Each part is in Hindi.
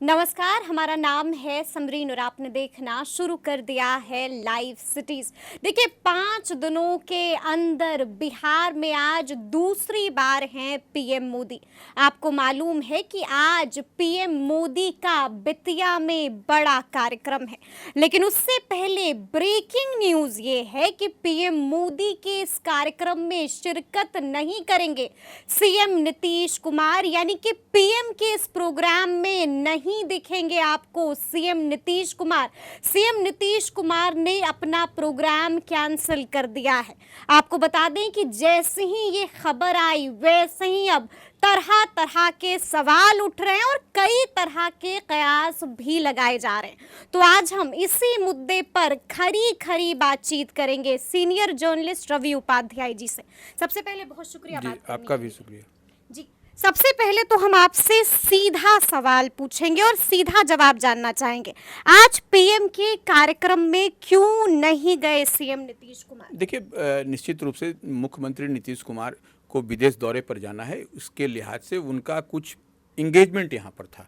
नमस्कार, हमारा नाम है समरीन और आपने देखना शुरू कर दिया है लाइव सिटीज। देखिए, 5 दिनों के अंदर बिहार में आज दूसरी बार हैं पीएम मोदी। आपको मालूम है कि आज पीएम मोदी का बेतिया में बड़ा कार्यक्रम है, लेकिन उससे पहले ब्रेकिंग न्यूज ये है कि पीएम मोदी के इस कार्यक्रम में शिरकत नहीं करेंगे सीएम नीतीश कुमार, यानी कि पीएम के इस प्रोग्राम में नहीं दिखेंगे आपको सीएम नीतीश कुमार। सीएम नीतीश कुमार ने अपना प्रोग्राम कैंसिल कर दिया है। आपको बता दें कि जैसे ही ये खबर आई वैसे ही अब तरह तरह के सवाल उठ रहे हैं और कई तरह के कयास भी लगाए जा रहे हैं। तो आज हम इसी मुद्दे पर खरी खरी बातचीत करेंगे सीनियर जर्नलिस्ट रवि उपाध्याय जी से। सबसे पहले बहुत शुक्रिया जी, बात करने आपका के भी लिए। शुक्रिया। जी, सबसे पहले तो हम आपसे सीधा सवाल पूछेंगे और सीधा जवाब जानना चाहेंगे। आज पीएम के कार्यक्रम में क्यों नहीं गए सीएम नीतीश कुमार? देखिए, निश्चित रूप से मुख्यमंत्री नीतीश कुमार को विदेश दौरे पर जाना है, उसके लिहाज से उनका कुछ इंगेजमेंट यहाँ पर था।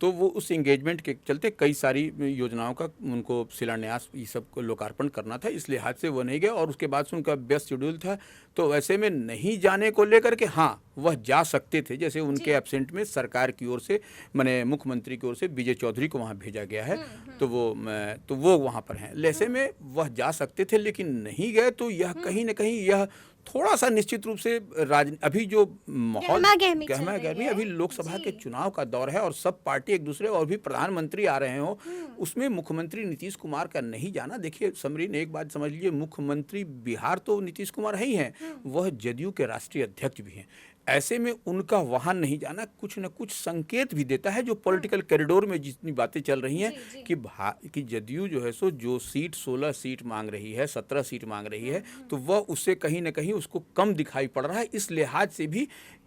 तो वो उस इंगेजमेंट के चलते कई सारी योजनाओं का उनको शिलान्यास ये सब को लोकार्पण करना था, इस लिहाज से वो नहीं गए और उसके बाद से उनका व्यस्त शेड्यूल था। तो ऐसे में नहीं जाने को लेकर के हाँ वह जा सकते थे, जैसे उनके एब्सेंट में सरकार की ओर से माने मुख्यमंत्री की ओर से विजय चौधरी को वहाँ भेजा गया है। तो वो वहाँ पर हैं, ऐसे में वह जा सकते थे लेकिन नहीं गए। तो यह कहीं ना कहीं यह थोड़ा सा निश्चित रूप से अभी जो माहौल गहमा गहमी, अभी लोकसभा के चुनाव का दौर है और सब पार्टी एक दूसरे और भी प्रधानमंत्री आ रहे हो, उसमें मुख्यमंत्री नीतीश कुमार का नहीं जाना। देखिए समरीन, एक बात समझ लीजिए, मुख्यमंत्री बिहार तो नीतीश कुमार है ही हैं, वह जदयू के राष्ट्रीय अध्यक्ष भी हैं। ऐसे में उनका वहां नहीं जाना कुछ न कुछ संकेत भी देता है, जो पॉलिटिकल कॉरिडोर में जितनी बातें चल रही हैं कि जदयू जो है सो जो सीट 16 सीट मांग रही है, 17 सीट मांग रही है, तो वह उससे कहीं ना कहीं उसको कम दिखाई पड़ रहा है। इस लिहाज से भी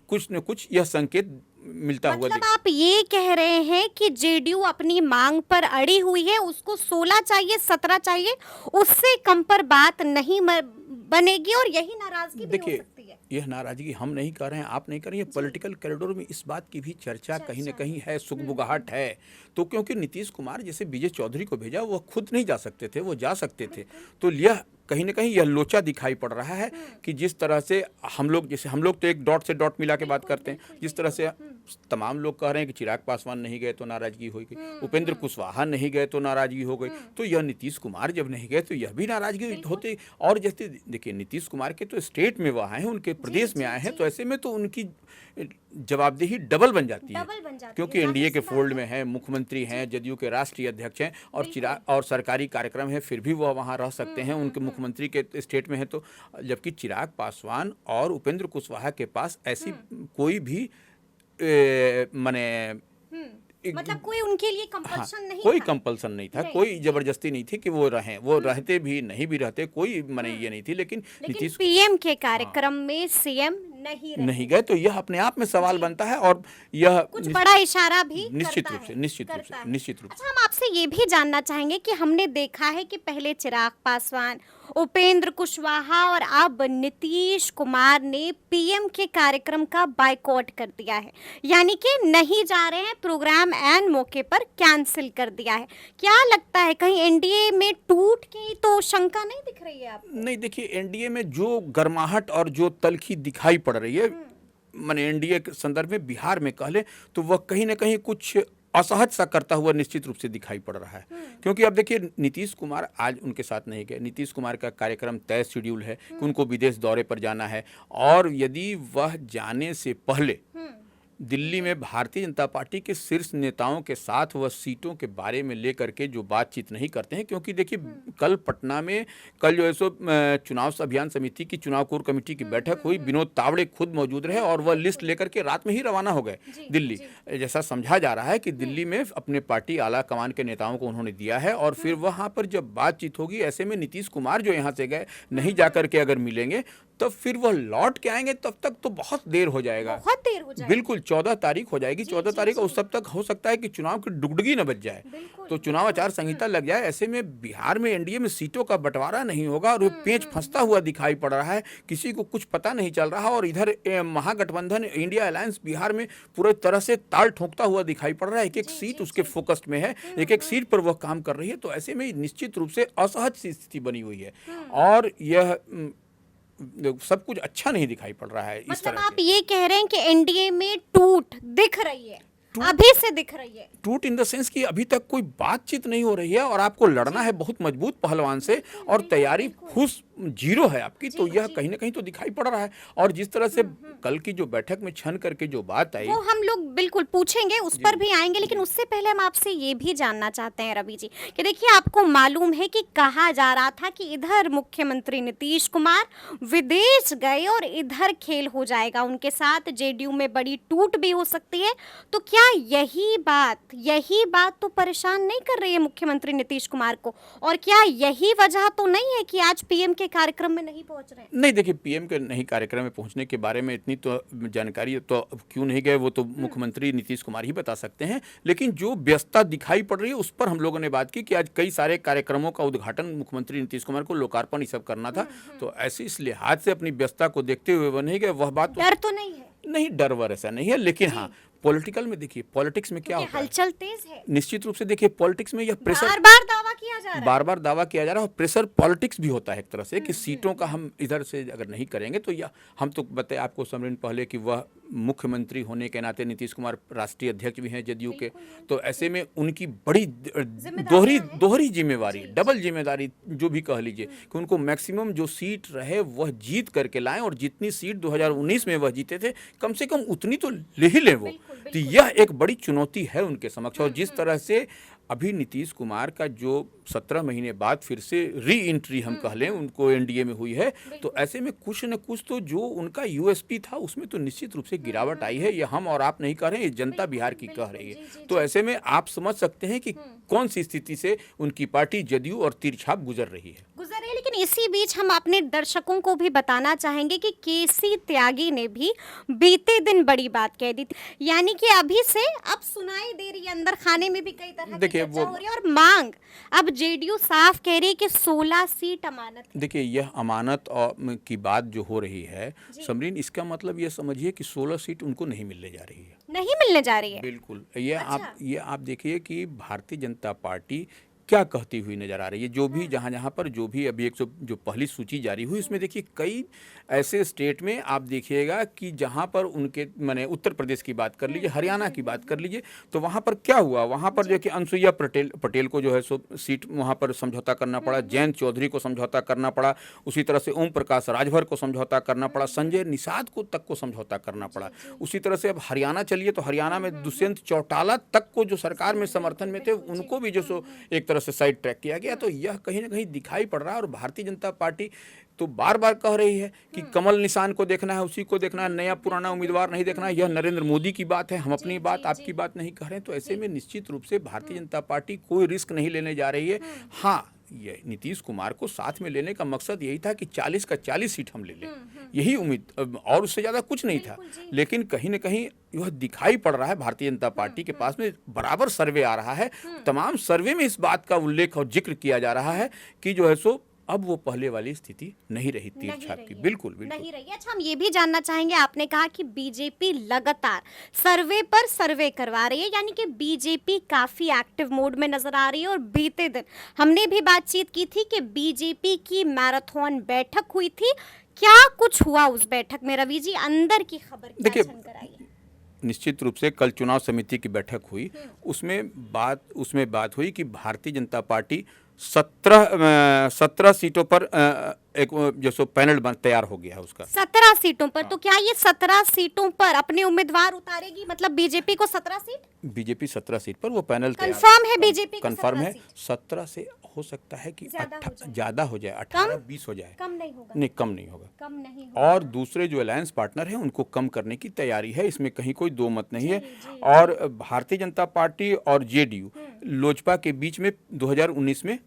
कुछ न कुछ यह संकेत मिलता हुआ मतलब आप ये कह रहे हैं कि जेडीयू अपनी मांग पर अड़ी हुई है, उसको 16 चाहिए, 17 चाहिए, उससे कम पर बात नहीं बनेगी और यही नाराजगी भी हो सकती है। यह नाराजगी हम नहीं कर रहे हैं, आप नहीं कर रहे हैं, पॉलिटिकल कॉरिडोर में इस बात की भी चर्चा कहीं ना कहीं है, सुगबुगाहट है। तो क्योंकि नीतीश कुमार जैसे विजय चौधरी को भेजा, वह खुद नहीं जा सकते थे, वो जा सकते थे। तो यह कहीं ना कहीं यह लोचा दिखाई पड़ रहा है कि जिस तरह से हम लोग तो एक डॉट से डॉट मिला के बात करते हैं, जिस तरह से तमाम लोग कह रहे हैं कि चिराग पासवान नहीं गए तो नाराजगी हो गई, उपेंद्र कुशवाहा नहीं गए तो नाराजगी हो गई, तो यह नीतीश कुमार जब नहीं गए तो यह भी नाराजगी होती। और जैसे देखिए, नीतीश कुमार के तो स्टेट में वो आए हैं, उनके प्रदेश में आए हैं, तो ऐसे में तो उनकी जवाबदेही डबल बन जाती है, क्योंकि एनडीए के फोल्ड में है, मुख्यमंत्री हैं, जदयू के राष्ट्रीय अध्यक्ष हैं और चिराग और सरकारी कार्यक्रम है, फिर भी वह वहाँ रह सकते हैं, उनके मुख्यमंत्री के स्टेट में है। तो जबकि चिराग पासवान और उपेंद्र कुशवाहा के पास ऐसी कोई भी मतलब कोई उनके लिए कंपल्शन नहीं कोई था। कंपल्सन नहीं था, कोई जबरदस्ती नहीं थी कि वो रहें, वो रहते भी नहीं भी रहते, कोई मने ये नहीं थी। लेकिन नीतीश पीएम के कार्यक्रम में सीएम नहीं गए, तो यह अपने आप में सवाल बनता है और यह कुछ बड़ा इशारा भी निश्चित रूप से अच्छा, हम आपसे ये भी जानना चाहेंगे कि हमने देखा है कि पहले चिराग पासवान, उपेंद्र कुशवाहा और अब नीतीश कुमार ने पीएम के कार्यक्रम का बायकॉट कर दिया है, यानी कि नहीं जा रहे हैं, प्रोग्राम एन मौके पर कैंसिल कर दिया है। क्या लगता है कहीं एनडीए में टूट की तो शंका नहीं दिख रही है आपको? नहीं, देखिए, एनडीए में जो गर्माहट और जो तलखी दिखाई पड़ रही है, माने एनडीए के संदर्भ में बिहार में कह ले तो वह कहीं ना कहीं कुछ असहज सा करता हुआ निश्चित रूप से दिखाई पड़ रहा है। क्योंकि अब देखिए, नीतीश कुमार आज उनके साथ नहीं गए, नीतीश कुमार का कार्यक्रम तय शेड्यूल है कि उनको विदेश दौरे पर जाना है, और यदि वह जाने से पहले दिल्ली में भारतीय जनता पार्टी के शीर्ष नेताओं के साथ वह सीटों के बारे में लेकर के जो बातचीत नहीं करते हैं, क्योंकि देखिए कल पटना में जो है सो चुनाव अभियान समिति की चुनाव कोर कमेटी की बैठक हुई, विनोद तावड़े खुद मौजूद रहे और वह लिस्ट लेकर के रात में ही रवाना हो गए दिल्ली। जैसा समझा जा रहा है कि दिल्ली में अपने पार्टी आला कमान के नेताओं को उन्होंने दिया है और फिर वहाँ पर जब बातचीत होगी, ऐसे में नीतीश कुमार जो यहाँ से गए नहीं जा करके अगर मिलेंगे तब फिर वह लौट के आएंगे, तब तक तो बहुत देर हो जाएगा। बहुत देर हो जाएगी। बिल्कुल 14 तारीख हो जाएगी। 14 तारीख उस तब तक हो सकता है कि चुनाव की डुगडुगी न बच जाए, तो चुनाव आचार संहिता लग जाए। ऐसे में बिहार में एनडीए में सीटों का बंटवारा नहीं होगा और वो पेंच फंसता हुआ दिखाई पड़ रहा है, किसी को कुछ पता नहीं चल रहा। और इधर महागठबंधन इंडिया अलायंस बिहार में पूरी तरह से ताल ठोकता हुआ दिखाई पड़ रहा है। एक एक सीट उसके फोकस में है, एक एक सीट पर वह काम कर रही है। तो ऐसे में निश्चित रूप से असहज सी स्थिति बनी हुई है और यह सब कुछ अच्छा नहीं दिखाई पड़ रहा है। इस मतलब तरह आप से ये कह रहे हैं कि एनडीए में टूट दिख रही है, अभी से दिख रही है। टूट इन द सेंस कि अभी तक कोई बातचीत नहीं हो रही है और आपको लड़ना है बहुत मजबूत पहलवान से और तैयारी फुस जीरो है आपकी, तो यह कहीं ना कहीं तो दिखाई पड़ रहा है। और जिस तरह से कल की जो बैठक में छन करके जो बात आई, वो हम लोग बिल्कुल पूछेंगे, उस पर भी आएंगे, लेकिन उससे पहले हम आपसे ये भी जानना चाहते हैं रवि जी कि देखिए, आपको मालूम है कि कहा जा रहा था कि इधर मुख्यमंत्री नीतीश कुमार विदेश गए और इधर खेल हो जाएगा उनके साथ, जेडीयू में बड़ी टूट भी हो सकती है। तो क्या यही बात तो परेशान नहीं कर रही है मुख्यमंत्री नीतीश कुमार को? और क्या यही वजह तो नहीं है कि आज पीएम के कार्यक्रम में नहीं पहुंच रहे हैं? नहीं देखिए, पीएम के नहीं कार्यक्रम में पहुंचने के बारे में इतनी तो जानकारी तो क्यों नहीं गए वो तो मुख्यमंत्री नीतीश कुमार ही बता सकते हैं। लेकिन जो व्यस्तता दिखाई पड़ रही है उस पर हम लोगों ने बात की कि आज कई सारे कार्यक्रमों का उद्घाटन मुख्यमंत्री नीतीश कुमार को लोकार्पण ये सब करना था। तो ऐसे इस लिहाज से अपनी व्यस्तता को देखते हुए वो नहीं गए। वह बात डर तो नहीं है? नहीं, डर वर ऐसा नहीं है, लेकिन हाँ पॉलिटिकल में देखिए, पॉलिटिक्स में क्या होता है, हलचल तेज है, निश्चित रूप से देखिए पॉलिटिक्स में यह प्रेशर बार बार दावा किया जा रहा है, बार बार दावा किया जा रहा है और प्रेशर पॉलिटिक्स भी होता है एक तरह से कि सीटों का हम इधर से अगर नहीं करेंगे तो यह हम तो बताए आपको समरीन पहले कि वह मुख्यमंत्री होने के नाते नीतीश कुमार राष्ट्रीय अध्यक्ष भी हैं जदयू के, तो ऐसे में उनकी बड़ी दोहरी जिम्मेवारी, डबल जिम्मेदारी जो भी कह लीजिए, कि उनको मैक्सिमम जो सीट रहे वह जीत करके लाएं और जितनी सीट 2019 में वह जीते थे कम से कम उतनी तो ले ही लें वो। तो यह एक बड़ी चुनौती है उनके समक्ष। और जिस तरह से अभी नीतीश कुमार का जो 17 महीने बाद फिर से री एंट्री हम कह लें उनको एनडीए में हुई है, तो ऐसे में कुछ न कुछ तो जो उनका यूएसपी था उसमें तो निश्चित रूप से गिरावट आई है। ये हम और आप नहीं कह रहे हैं, ये जनता बिहार की कह रही है। तो ऐसे में आप समझ सकते हैं कि कौन सी स्थिति से उनकी पार्टी जदयू और तिरछाप गुजर रही है। लेकिन इसी बीच हम अपने दर्शकों को भी बताना चाहेंगे कि केसी त्यागी ने भी बीते दिन बड़ी बात कह दी थी, यानी कि अभी से अब सुनाई दे रही है, अंदर खाने में भी कई तरह की चर्चा हो रही है और मांग अब जेडीयू साफ कह रही है कि 16 सीट अमानत। देखिए, यह अमानत की बात जो हो रही है समरीन, इसका मतलब ये समझिए कि 16 सीट उनको नहीं मिलने जा रही है, नहीं मिलने जा रही है। बिल्कुल। ये आप देखिए कि भारतीय जनता पार्टी क्या कहती हुई नजर आ रही है। जो भी जहाँ पर जो भी अभी जो पहली सूची जारी हुई उसमें देखिए कई ऐसे स्टेट में आप देखिएगा कि जहाँ पर उनके माने उत्तर प्रदेश की बात कर लीजिए, हरियाणा की बात कर लीजिए, तो वहाँ पर क्या हुआ, वहाँ पर जो कि अनसुईया पटेल को जो है सो सीट वहाँ पर समझौता करना पड़ा, जयंत चौधरी को समझौता करना पड़ा, उसी तरह से ओम प्रकाश राजभर को समझौता करना पड़ा, संजय निषाद को तक को समझौता करना पड़ा। उसी तरह से अब हरियाणा चलिए तो हरियाणा में दुष्यंत चौटाला तक को जो सरकार में समर्थन में थे उनको भी जो सो एक तरह से साइड ट्रैक किया गया। तो यह कहीं ना कहीं दिखाई पड़ रहा है। और भारतीय जनता पार्टी तो बार बार कह रही है कि कमल निशान को देखना है, उसी को देखना है, नया पुराना उम्मीदवार नहीं देखना है। यह नरेंद्र मोदी की बात है, हम अपनी बात आपकी बात नहीं कह रहे हैं। तो ऐसे में निश्चित रूप से भारतीय जनता पार्टी कोई रिस्क नहीं लेने जा रही है। हाँ, ये नीतीश कुमार को साथ में लेने का मकसद यही था कि 40 का 40 सीट हम ले लें, यही उम्मीद, और उससे ज़्यादा कुछ नहीं था। लेकिन कहीं न कहीं यह दिखाई पड़ रहा है भारतीय जनता पार्टी के पास में बराबर सर्वे आ रहा है, तमाम सर्वे में इस बात का उल्लेख और जिक्र किया जा रहा है कि जो है सो अब वो पहले वाली स्थिति नहीं रही तीर-छाप की। बिल्कुल नहीं रही। अच्छा, हम ये भी जानना चाहेंगे, आपने कहा कि बीजेपी लगातार सर्वे पर सर्वे करवा रही है, यानी कि बीजेपी काफी एक्टिव मोड में नजर आ रही है। और बीते दिन हमने भी बातचीत की थी कि बीजेपी की मैराथन बैठक हुई थी, क्या कुछ हुआ उस बैठक में? रवि जी, अंदर की खबर क्या छनकर आई है? निश्चित रूप से कल चुनाव समिति की बैठक हुई, उसमें बात हुई कि भारतीय जनता पार्टी 17 सीटों पर एक जो सो पैनल तैयार हो गया है उसका। 17 सीटों पर। तो क्या ये 17 सीटों पर अपने उम्मीदवार उतारेगी? मतलब बीजेपी को 17 सीट? बीजेपी 17 सीट पर वो पैनल कंफर्म है, बीजेपी कंफर्म है। 17 से हो सकता है कि ज्यादा हो जाए, 18-20 हो जाए। कम नहीं होगा? नहीं, कम नहीं होगा। और दूसरे जो अलायंस पार्टनर हैं उनको कम करने की तैयारी है, इसमें कहीं कोई दो मत नहीं है। और भारतीय जनता पार्टी और जेडीयू लोजपा के बीच में 2019 में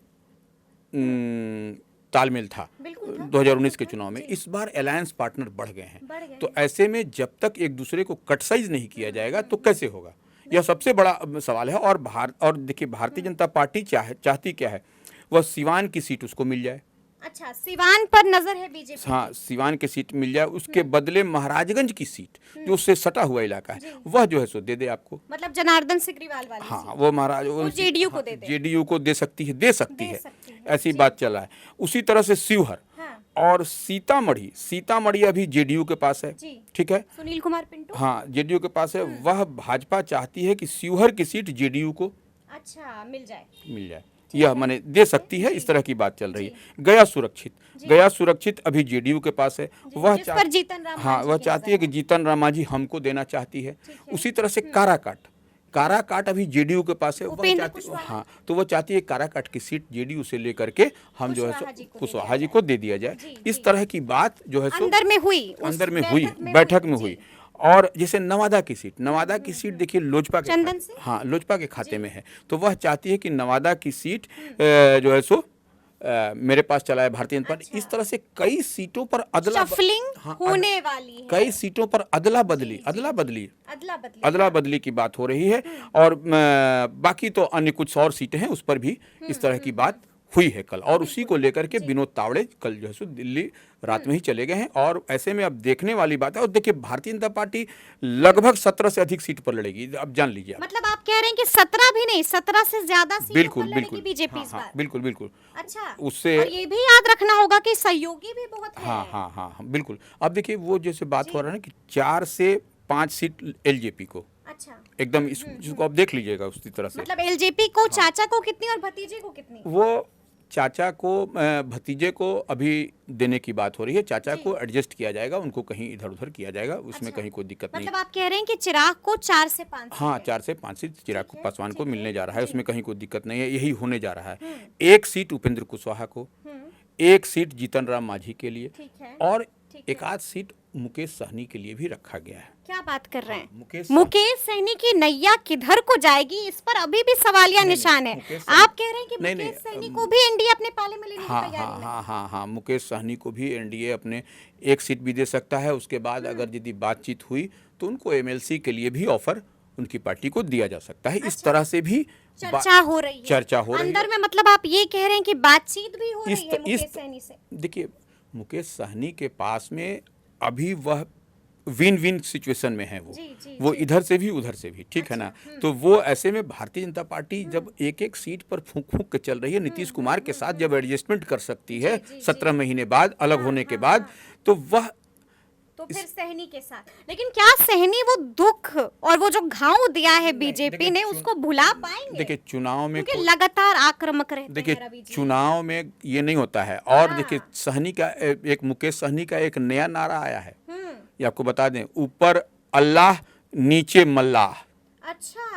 तालमेल था बिल्कुल था, 2019 के चुनाव में। इस बार अलायंस पार्टनर बढ़ गए हैं। तो ऐसे में जब तक एक दूसरे को कटसाइज नहीं किया जाएगा तो कैसे होगा, यह सबसे बड़ा सवाल है। और देखिए भारतीय जनता पार्टी चाहती क्या है, वह सिवान की सीट उसको मिल जाए। अच्छा, सिवान पर नजर है बीजेपी। हाँ, सिवान की सीट मिल जाए, उसके बदले महाराजगंज की सीट जो उससे सटा हुआ इलाका है वह जो है सो दे दे आपको। मतलब जनार्दन सिग्रीवाल वाली हाँ, वो महाराज वो जेडीयू को दे दे। जेडीयू को दे सकती है, दे सकती है, सकती है, ऐसी बात चला है। उसी तरह से शिवहर और सीतामढ़ी अभी जेडीयू के पास है, जी। ठीक है, सुनील कुमार पिंटू। हाँ जेडीयू के पास है। वह भाजपा चाहती है कि शिवहर की सीट जेडीयू को अच्छा मिल जाए। यह माने दे सकती है, इस तरह की बात चल रही है। गया सुरक्षित अभी जेडीयू के पास है। वह जिस पर जीतन राम हाँ, मांझी वह की चाहती नजर है कि जीतन राम मांझी हमको देना चाहती है। उसी तरह से काराकाट अभी जेडीयू के पास है। वह चाहती, हाँ, तो वह चाहती है काराकाट की सीट जेडीयू से लेकर के हम जो है कुशवाहा जी को दे दिया जाए। इस तरह की बात जो है अंदर में हुई, बैठक में हुई। और जैसे नवादा की सीट देखिए लोजपा के चंदन से? हाँ, लोजपा के खाते में है। तो वह चाहती है कि नवादा की सीट जो है सो मेरे पास चला है भारतीय जनता पार्टी। इस तरह से कई सीटों पर होने वाली है। कई सीटों पर अदला बदली की बात हो रही है। और बाकी तो अन्य कुछ और सीटें हैं, उस पर भी इस तरह की बात हुई है कल। और उसी को लेकर के विनोद तावड़े कल जो है सो दिल्ली रात में ही चले गए हैं। और ऐसे में अब देखने वाली बात है। और देखिए भारतीय जनता पार्टी लगभग 17 से अधिक सीट पर लड़ेगी, अब जान लीजिए। मतलब आप कह रहे हैं कि 17 भी नहीं, 17 से ज्यादा सीटों बिल्कुल पर लड़ेगी बीजेपी इस बार। बिल्कुल। अच्छा, उससे और ये भी याद रखना होगा कि सहयोगी भी बहुत है। हाँ, बिल्कुल। अब देखिए वो जैसे बात हो रहा है ना कि 4 से 5 सीट एलजेपी को, अच्छा, एकदम इसको आप देख लीजिएगा उसी तरह से। मतलब एलजेपी को चाचा को कितनी और भतीजे को कितनी? वो चाचा को भतीजे को अभी देने की बात हो रही है। चाचा को एडजस्ट किया जाएगा, उनको कहीं इधर उधर किया जाएगा, उसमें कहीं कोई दिक्कत नहीं। मतलब आप कह रहे हैं कि चिराग को 4 से 5? हाँ, 4 से 5 सीट चिराग पासवान को मिलने जा रहा है, उसमें कहीं कोई दिक्कत नहीं है, यही होने जा रहा है। 1 सीट उपेंद्र कुशवाहा को, 1 सीट जीतन राम मांझी के लिए, और एक आध सीट मुकेश सहनी के लिए भी रखा गया है। क्या बात कर रहे हैं? मुकेश सहनी की नैया किधर को जाएगी, इस पर अभी भी सवालिया निशान है। आप कह रहे हैं कि मुकेश सहनी को भी एनडीए अपने पाले में लेने की तैयारी है? हाँ, मुकेश सहनी को भी एनडीए अपने 1 सीट भी दे सकता है। उसके बाद अगर यदि बातचीत हुई तो उनको एमएलसी के लिए भी ऑफर उनकी पार्टी को दिया जा सकता है। इस तरह से भी चर्चा हो रही है अंदर में। मतलब आप ये कह रहे हैं कि बातचीत भी हो रही है मुकेश सहनी से? देखिए, मुकेश सहनी के पास में अभी वह विन विन सिचुएशन में है। वो इधर से भी उधर से भी, ठीक है ना। तो वो ऐसे में भारतीय जनता पार्टी जब एक एक सीट पर फूंक के चल रही है, नीतीश कुमार के साथ जब एडजस्टमेंट कर सकती है 17 महीने बाद अलग होने के बाद, तो वह तो फिर सहनी के साथ। लेकिन क्या सहनी वो दुख और वो जो घाव दिया है बीजेपी ने उसको भुला पाएंगे? देखिए चुनाव में लगातार आक्रामक रहते हैं। देखिए चुनाव में ये नहीं होता है। और देखिए सहनी का एक मुकेश सहनी का एक नया नारा आया है, ये आपको बता दें, ऊपर अल्लाह नीचे मल्लाह। अच्छा,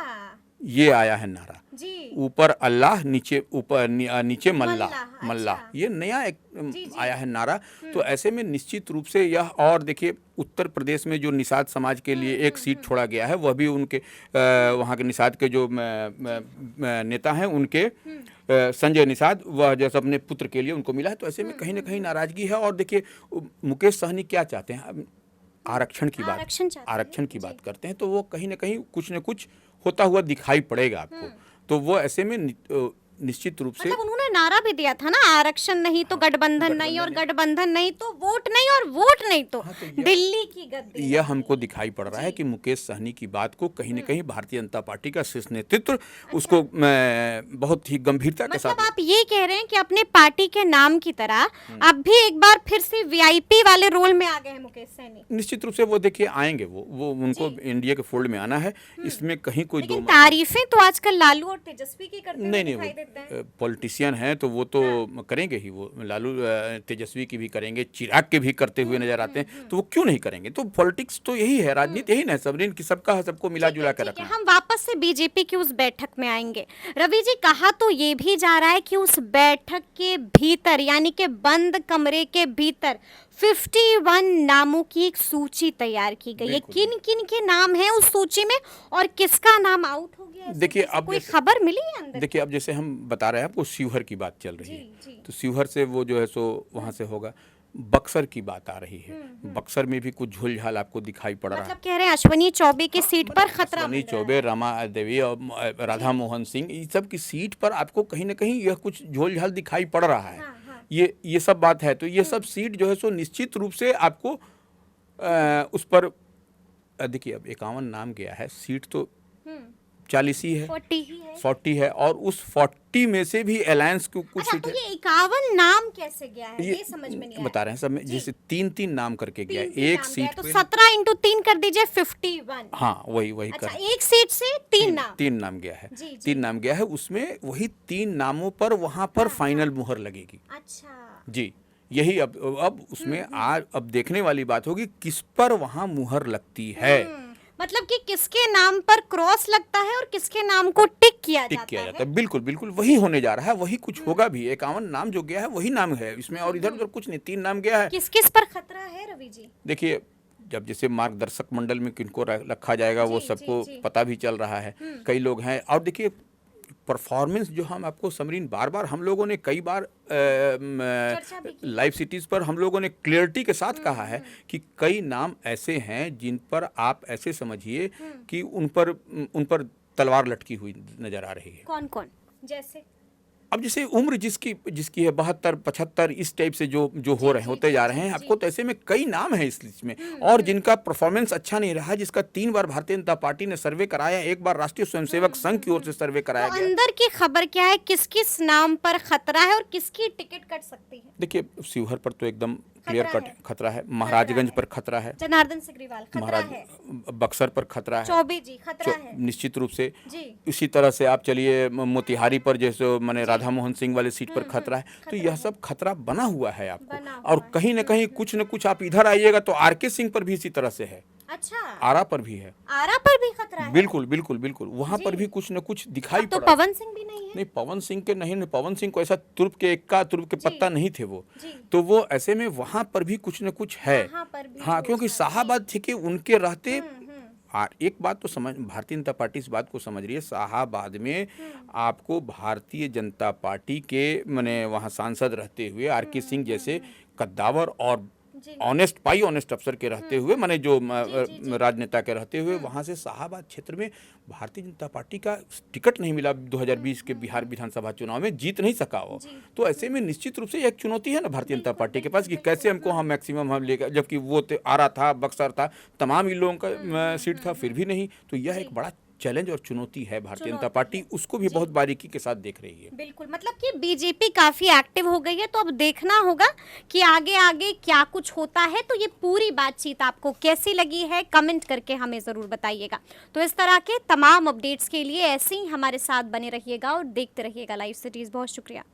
ये आया है नारा जी। ऊपर अल्लाह नीचे मल्लाह, ये नया एक आया है नारा। तो ऐसे में निश्चित रूप से यह, और देखिए उत्तर प्रदेश में जो निषाद समाज के लिए एक सीट छोड़ा गया है, वह भी उनके वहाँ के निषाद के जो नेता हैं उनके संजय निषाद, वह जैसे अपने पुत्र के लिए उनको मिला है। तो ऐसे में कहीं ना कहीं नाराजगी है। और देखिए मुकेश सहनी क्या चाहते हैं, आरक्षण की बात करते हैं। तो वो कहीं ना कहीं कुछ न कुछ होता हुआ दिखाई पड़ेगा आपको। तो वो ऐसे में निश्चित रूप से, मतलब उन्होंने नारा भी दिया था ना, आरक्षण नहीं तो गठबंधन नहीं, और गठबंधन नहीं तो वोट नहीं, और वोट नहीं तो दिल्ली की गद्दी। यह हमको दिखाई पड़ रहा है कि मुकेश सहनी की बात को कहीं न कहीं भारतीय जनता पार्टी का शीर्ष नेतृत्व उसको बहुत ही गंभीरता के साथ। मतलब आप ये कह रहे हैं कि अपने पार्टी के नाम की तरह अब भी एक बार फिर से वीआईपी वाले रोल में आ गए हैं मुकेश सहनी? निश्चित रूप से वो देखिए आएंगे, वो उनको एनडीए के फोल्ड में आना है, इसमें कहीं कोई दो। तारीफें तो आजकल लालू और तेजस्वी की करते हैं। नहीं, पॉलिटिशियन हैं तो वो तो करेंगे ही। वो लालू तेजस्वी की भी करेंगे, चिराग के भी करते हुए नजर आते हैं, तो वो क्यों नहीं करेंगे? तो पॉलिटिक्स तो यही है, राजनीति यही ना, सबको मिला जुला कर रखना। हम वापस से बीजेपी की उस बैठक में आएंगे। रवि जी, कहा तो ये भी जा रहा है कि उस बैठक के भीतर, यानी कि बंद कमरे के भीतर 51 नामों की एक सूची तैयार की गई है। बिल्कुल, किन किन के नाम हैं उस सूची में और किसका नाम आउट हो गया है? देखिए, सूची से अब कोई जैसे- खबर मिली है अंदर? देखिए, अब जैसे हम बता रहे हैं आपको शिवहर की बात चल रही जी, है, जी। तो शिवहर से वो जो है सो वहाँ से होगा। बक्सर की बात आ रही है, बक्सर में भी कुछ झोल-झाल आपको दिखाई पड़ रहा है। मतलब कह रहे हैं अश्वनी चौबे की सीट पर खतरा अश्वनी मंडरा चौबे, रमा देवी और राधा मोहन सिंह, इस सब की सीट पर आपको कहीं न कहीं यह कुछ झोल-झाल दिखाई पड़ रहा है। हाँ, हाँ। ये सब बात है, तो ये सब सीट जो है सो निश्चित रूप से आपको उस पर देखिए, अब 51 नाम गया है, सीट तो 40 ही है, 40 ही है। 40 है, और उस 40 में से भी अलायंस को कुछ अच्छा, सीट तो है। ये 51 नाम कैसे गया है? ये समझ में नहीं आया। बता रहे हैं सब में, जैसे 3-3 नाम करके गया है, 3 एक नाम गया सीट है, तो पे। 17 इंटू 3 कर दीजिए 51। हाँ, वही अच्छा, कर एक सीट से 3 नाम। 3 नाम गया है, जी, जी। 3 नाम गया है, उसमें वही 3 नामों पर वहां पर फाइनल मुहर लगेगी। अच्छा, जी, यही अब उसमें आज अब देखने वाली बात होगी किस पर वहां मुहर लगती है, मतलब कि किसके नाम पर क्रॉस लगता है और किसके नाम को टिक किया टिक जाता किया है। जाता है। बिल्कुल बिल्कुल वही होने जा रहा है, वही कुछ होगा भी। 51 नाम जो गया है वही नाम है इसमें, और इधर उधर कुछ नहीं, 3 नाम गया है। किस किस पर खतरा है रवि जी? देखिए, जब जैसे मार्गदर्शक मंडल में किनको रखा जाएगा वो जी, सबको जी, जी। पता भी चल रहा है। कई लोग हैं, और देखिए परफॉर्मेंस जो हम आपको समरीन बार बार हम लोगों ने कई बार चर्चा भी की। लाइव सिटीज़ पर हम लोगों ने क्लियरिटी के साथ कहा है कि कई नाम ऐसे हैं जिन पर आप ऐसे समझिए कि उन पर तलवार लटकी हुई नजर आ रही है। कौन कौन? जैसे अब जैसे उम्र जिसकी है 72-75, इस टाइप से जो हो रहे होते जा रहे हैं आपको, तो ऐसे में कई नाम हैं इस लिस्ट में, और जिनका परफॉर्मेंस अच्छा नहीं रहा, जिसका 3 बार भारतीय जनता पार्टी ने सर्वे कराया, 1 बार राष्ट्रीय स्वयंसेवक संघ की ओर से सर्वे कराया तो गया। अंदर की खबर क्या है, किस किस नाम पर खतरा है और किसकी टिकट कट सकती है? देखिए, शिवहर पर तो एकदम क्लियर खतरा कट है। खतरा है, महाराजगंज पर खतरा है, जनार्दन सिग्रीवाल खतरा है, बक्सर पर खतरा है, चौबे जी खतरा है निश्चित रूप से। जी। इसी तरह से आप चलिए मोतिहारी पर, जैसे मैंने राधा मोहन सिंह वाली सीट पर खतरा है, तो यह सब खतरा बना हुआ है आपको, बना हुआ और कहीं न कहीं कुछ न कुछ आप इधर आइएगा तो आरके सिंह पर भी इसी तरह से है, अच्छा, आरा पर भी है, आरा पर भी खतरा है। बिल्कुल बिल्कुल बिल्कुल, वहां पर भी कुछ न कुछ दिखाई तो पड़ा। पवन सिंह भी नहीं है? नहीं, पवन सिंह के नहीं, पवन सिंह को ऐसा तुर्प के एक्का तुर्प के पत्ता नहीं थे वो, जी। तो वो ऐसे में वहां पर भी कुछ न कुछ है। वहाँ पर भी हाँ, जो क्योंकि था। शाहाबाद थे कि उनके रहते, एक बात तो समझ, भारतीय जनता पार्टी इस बात को समझ रही है, शाहाबाद में आपको भारतीय जनता पार्टी के माने वहाँ सांसद रहते हुए आरके सिंह जैसे कद्दावर और जी। ऑनेस्ट अफसर के रहते हुए, माने जो राजनेता के रहते हुए, वहाँ से शाहाबाद क्षेत्र में भारतीय जनता पार्टी का टिकट नहीं मिला 2020 के बिहार विधानसभा चुनाव में, जीत नहीं सका वो। तो ऐसे में निश्चित रूप से एक चुनौती है ना भारतीय जनता पार्टी के पास कि कैसे हमको हम मैक्सिमम हम लेकर, जबकि वो आरा था, बक्सर था, तमाम इन लोगों का सीट था, फिर भी नहीं। तो यह एक बड़ा चैलेंज और चुनौती है भारतीय जनता पार्टी, उसको भी बहुत बारीकी के साथ देख रही है। बिल्कुल, मतलब कि बीजेपी काफी एक्टिव हो गई है, तो अब देखना होगा कि आगे आगे क्या कुछ होता है। तो ये पूरी बातचीत आपको कैसी लगी है, कमेंट करके हमें जरूर बताइएगा। तो इस तरह के तमाम अपडेट्स के लिए ऐसे ही हमारे साथ बने रहिएगा और देखते रहिएगा लाइव सिटीज। बहुत शुक्रिया।